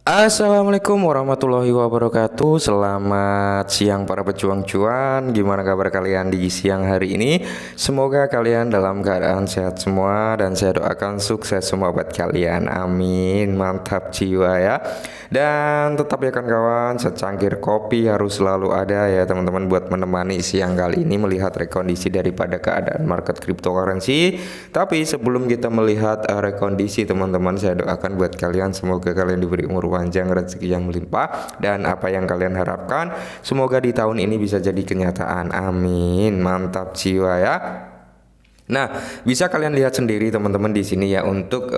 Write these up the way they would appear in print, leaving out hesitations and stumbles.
Assalamualaikum warahmatullahi wabarakatuh. Selamat siang para pejuang cuan. Gimana kabar kalian di siang hari ini? Semoga kalian dalam keadaan sehat semua dan saya doakan sukses semua buat kalian. Amin. Mantap jiwa ya. Dan tetap ya kawan-kawan, secangkir kopi harus selalu ada ya teman-teman buat menemani siang kali ini melihat rekondisi daripada keadaan market cryptocurrency. Tapi sebelum kita melihat rekondisi teman-teman, saya doakan buat kalian semoga kalian diberi umur panjang, rezeki yang melimpah, dan apa yang kalian harapkan semoga di tahun ini bisa jadi kenyataan. Amin. Mantap jiwa ya. Nah, bisa kalian lihat sendiri teman-teman di sini ya untuk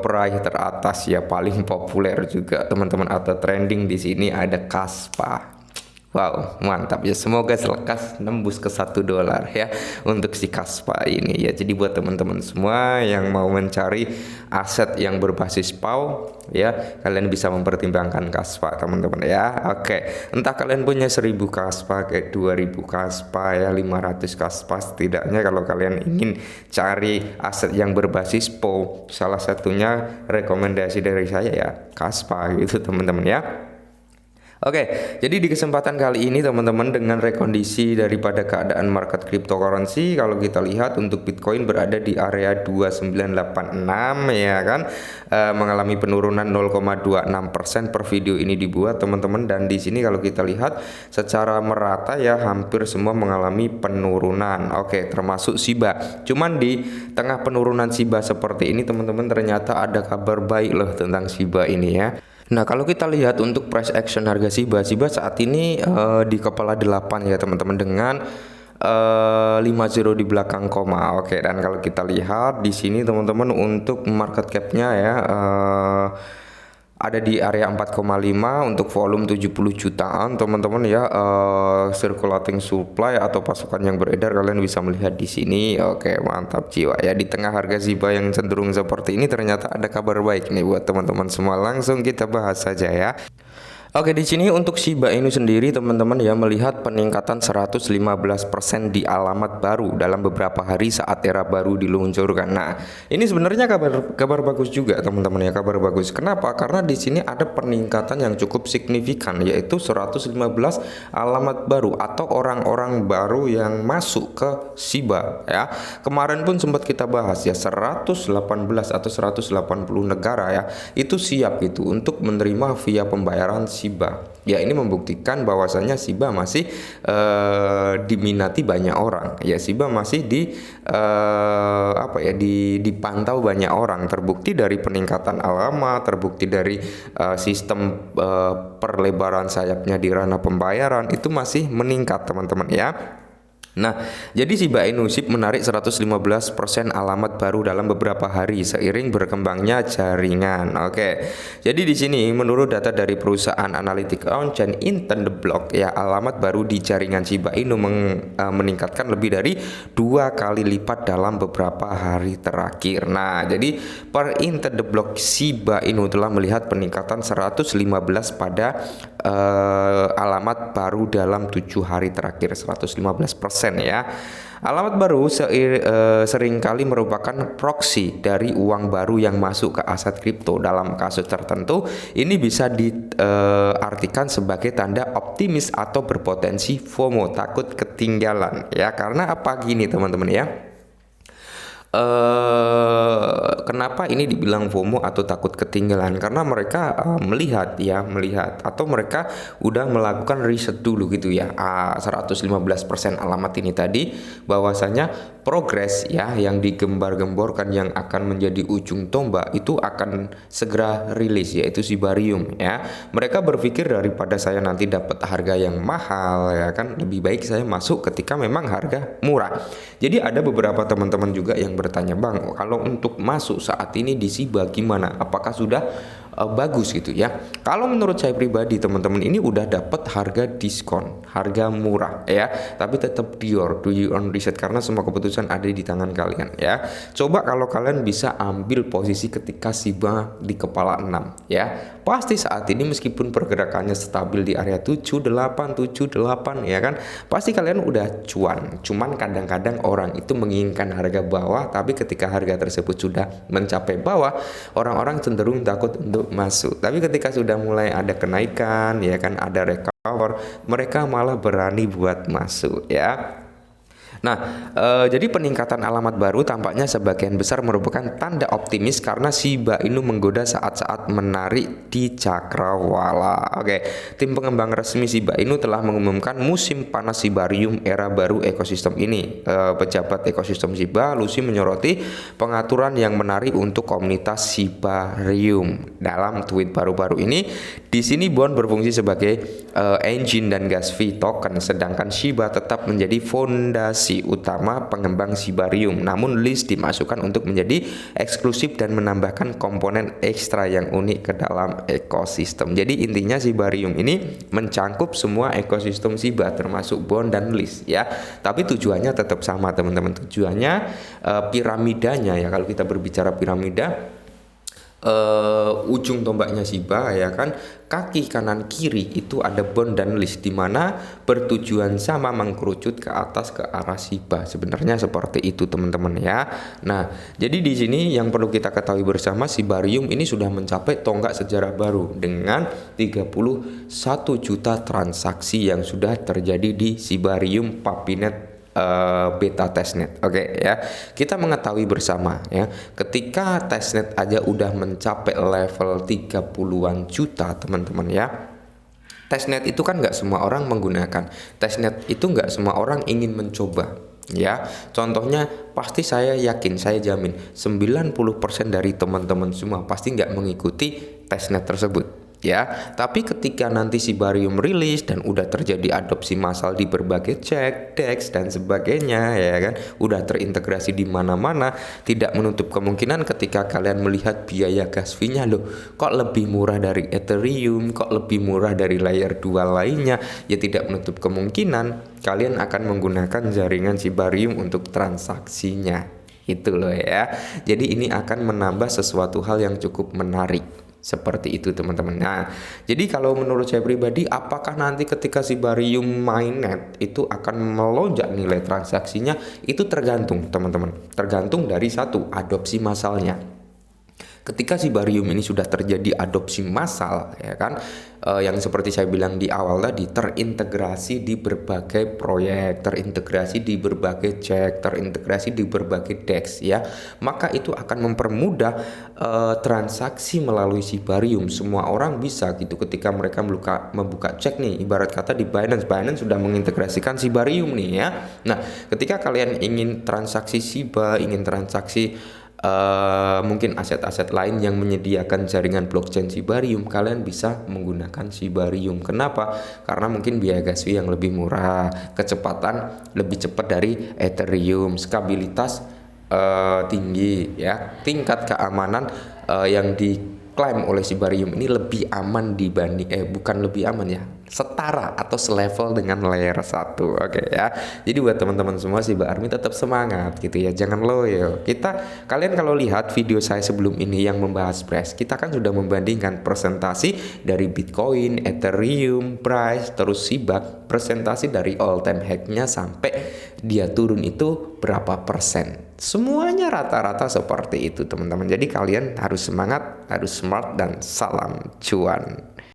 peraih teratas ya paling populer juga teman-teman atau trending di sini ada Kaspa. Wow, mantap ya. Semoga selekas nembus ke $1 ya untuk si Kaspa ini ya. Jadi buat teman-teman semua yang mau mencari aset yang berbasis PAU ya, kalian bisa mempertimbangkan Kaspa teman-teman ya. Oke, entah kalian punya 1000 Kaspa, kayak 2000 Kaspa ya, 500 Kaspa, setidaknya kalau kalian ingin cari aset yang berbasis PAU, salah satunya rekomendasi dari saya ya Kaspa gitu teman-teman ya. Oke, jadi di kesempatan kali ini teman-teman dengan rekondisi daripada keadaan market cryptocurrency, kalau kita lihat untuk Bitcoin berada di area 2986 ya kan, mengalami penurunan 0,26% per video ini dibuat teman-teman. Dan di sini kalau kita lihat secara merata ya hampir semua mengalami penurunan. Oke, termasuk Shiba. Cuman di tengah penurunan Shiba seperti ini teman-teman, ternyata ada kabar baik loh tentang Shiba ini ya. Nah, kalau kita lihat untuk price action harga Shiba saat ini di kepala 8 ya teman-teman, dengan 50 di belakang koma. Oke, dan kalau kita lihat di sini teman-teman untuk market cap-nya ya ada di area 4,5 untuk volume 70 jutaan teman-teman ya. Circulating supply atau pasokan yang beredar kalian bisa melihat di sini. Oke, mantap jiwa ya. Di tengah harga Shiba yang cenderung seperti ini, ternyata ada kabar baik nih buat teman-teman semua. Langsung kita bahas saja ya. Oke, di sini untuk Shiba Inu sendiri teman-teman ya melihat peningkatan 115% di alamat baru dalam beberapa hari saat era baru diluncurkan. Nah, ini sebenarnya kabar bagus juga teman-teman ya, kabar bagus. Kenapa? Karena di sini ada peningkatan yang cukup signifikan, yaitu 115 alamat baru atau orang-orang baru yang masuk ke Shiba ya. Kemarin pun sempat kita bahas ya, 118 atau 180 negara ya itu siap itu untuk menerima via pembayaran Shiba. Ya, ini membuktikan bahwasanya Shiba masih diminati banyak orang. Ya, Shiba masih dipantau banyak orang. Terbukti dari peningkatan alamat, terbukti dari sistem perlebaran sayapnya di ranah pembayaran itu masih meningkat teman-teman ya. Nah, jadi Shiba Inu SHIB menarik 115% alamat baru dalam beberapa hari seiring berkembangnya jaringan. Oke. Jadi di sini menurut data dari perusahaan analitik on-chain Intent the Block ya, alamat baru di jaringan Shiba Inu meningkatkan lebih dari 2 kali lipat dalam beberapa hari terakhir. Nah, jadi per Intent the Block Shiba Inu telah melihat peningkatan 115 pada alamat baru dalam 7 hari terakhir, 115% ya. Alamat baru seringkali merupakan proksi dari uang baru yang masuk ke aset kripto. Dalam kasus tertentu ini bisa diartikan sebagai tanda optimis atau berpotensi FOMO, takut ketinggalan ya. Karena apa gini teman-teman ya, kenapa ini dibilang FOMO atau takut ketinggalan? Karena mereka melihat atau mereka udah melakukan riset dulu gitu ya. 115% alamat ini tadi bahwasanya progres ya yang digembar-gemborkan yang akan menjadi ujung tombak itu akan segera rilis, yaitu Shibarium ya. Mereka berpikir daripada saya nanti dapat harga yang mahal ya kan, lebih baik saya masuk ketika memang harga murah. Jadi ada beberapa teman-teman juga yang bertanya, "Bang, kalau untuk masuk saat ini di Shiba gimana? Apakah sudah bagus gitu ya?" Kalau menurut saya pribadi teman-teman, ini udah dapat harga diskon, harga murah ya. Tapi tetap do your own research karena semua keputusan ada di tangan kalian ya. Coba kalau kalian bisa ambil posisi ketika Shiba di kepala 6 ya. Pasti saat ini meskipun pergerakannya stabil di area 78 ya kan, pasti kalian udah cuan. Cuman kadang-kadang orang itu menginginkan harga bawah, tapi ketika harga tersebut sudah mencapai bawah, orang-orang cenderung takut untuk untuk masuk. Tapi ketika sudah mulai ada kenaikan, ya kan, ada recover, mereka malah berani buat masuk, ya. Nah, jadi peningkatan alamat baru tampaknya sebagian besar merupakan tanda optimis karena Shiba Inu menggoda saat-saat menarik di cakrawala. Oke, tim pengembang resmi Shiba Inu telah mengumumkan musim panas Shibarium era baru ekosistem ini. Pejabat ekosistem Shiba, Lucy, menyoroti pengaturan yang menarik untuk komunitas Shibarium. Dalam tweet baru-baru ini, di sini Bond berfungsi sebagai engine dan gas fee token, sedangkan Shiba tetap menjadi fondasi utama pengembang Shibarium. Namun list dimasukkan untuk menjadi eksklusif dan menambahkan komponen ekstra yang unik ke dalam ekosistem. Jadi intinya Shibarium ini mencangkup semua ekosistem Shiba termasuk Bond dan list, ya. Tapi tujuannya tetap sama, teman-teman. Tujuannya piramidanya, ya. Kalau kita berbicara piramida, ujung tombaknya Shiba, ya kan, kaki kanan kiri itu ada Bond dan list, di mana bertujuan sama, mengkerucut ke atas ke arah Shiba. Sebenarnya seperti itu, teman-teman, ya. Nah, jadi di sini yang perlu kita ketahui bersama, Shibarium ini sudah mencapai tonggak sejarah baru dengan 31 juta transaksi yang sudah terjadi di Shibarium Puppynet beta testnet. Oke, ya. Kita mengetahui bersama, ya, ketika testnet aja udah mencapai level 30-an juta, teman-teman, ya. Testnet itu kan nggak semua orang menggunakan. Testnet itu nggak semua orang ingin mencoba, ya. Contohnya, pasti saya yakin, saya jamin 90% dari teman-teman semua pasti nggak mengikuti testnet tersebut, ya. Tapi ketika nanti Shibarium rilis dan udah terjadi adopsi massal di berbagai check, DEX dan sebagainya, ya kan, udah terintegrasi di mana-mana, tidak menutup kemungkinan ketika kalian melihat biaya gas fee-nya, loh, kok lebih murah dari Ethereum, kok lebih murah dari layer 2 lainnya, ya tidak menutup kemungkinan kalian akan menggunakan jaringan Shibarium untuk transaksinya. Itu loh, ya. Jadi ini akan menambah sesuatu hal yang cukup menarik. Seperti itu, teman-teman. Nah, jadi kalau menurut saya pribadi, apakah nanti ketika Shibarium mainnet itu akan melonjak nilai transaksinya? Itu tergantung, teman-teman. Tergantung dari satu, adopsi massalnya. Ketika Shibarium ini sudah terjadi adopsi massal, ya kan, yang seperti saya bilang di awal tadi, terintegrasi di berbagai proyek, terintegrasi di berbagai cek, terintegrasi di berbagai DEX, ya, maka itu akan mempermudah transaksi melalui Shibarium. Semua orang bisa gitu ketika mereka membuka cek nih, ibarat kata di Binance sudah mengintegrasikan Shibarium nih, ya. Nah, ketika kalian ingin transaksi Shiba, ingin transaksi mungkin aset-aset lain yang menyediakan jaringan blockchain Shibarium, kalian bisa menggunakan Shibarium. Kenapa? Karena mungkin biaya gas fee yang lebih murah, kecepatan lebih cepat dari Ethereum, stabilitas tinggi, ya, tingkat keamanan yang diklaim oleh Shibarium ini lebih aman dibanding bukan lebih aman, ya, setara atau selevel dengan layer 1. Oke, ya. Jadi buat teman-teman semua, Shiba Army tetap semangat gitu, ya. Jangan loyo. Kalian kalau lihat video saya sebelum ini yang membahas price, kita kan sudah membandingkan presentasi dari Bitcoin, Ethereum, price, terus Shiba, presentasi dari all time high-nya sampai dia turun itu berapa persen. Semuanya rata-rata seperti itu, teman-teman. Jadi kalian harus semangat, harus smart, dan salam cuan.